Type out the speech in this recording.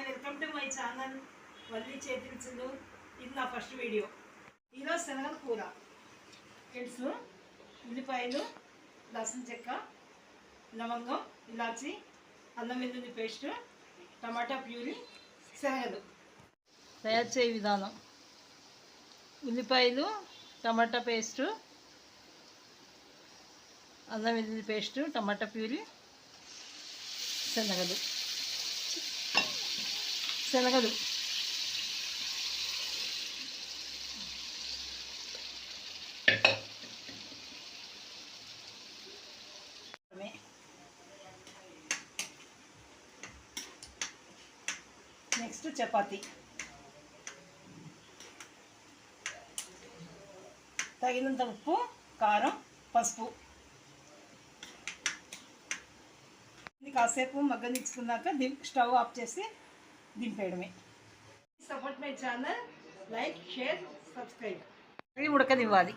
Welcome to my channel Valli చేతిల్సులు. ఇది నా ఫస్ట్ వీడియో. ఈరోజు శనగల కూర తెలుసు. ఉల్లిపాయలు, లసన చెక్క, లవంగం, ఇలాచి, అల్లం వెల్లుల్లి పేస్టు, టమాటా ప్యూరీ, శనగలు. తయారు చేయ విధానం: ఉల్లిపాయలు, టమాటా పేస్టు, అల్లం వెల్లుల్లి పేస్టు, టమాటా ప్యూరీ, శనగలు. నెక్స్ట్ చపాతీ. తగినంత ఉప్పు, కారం, పసుపు. ఇది కాసేపు మగ్గనిచ్చుకున్నాక స్టవ్ ఆఫ్ చేసి దింపేయడమే. Support my channel, like, share, subscribe. ఇది ఉడకనివ్వాలి.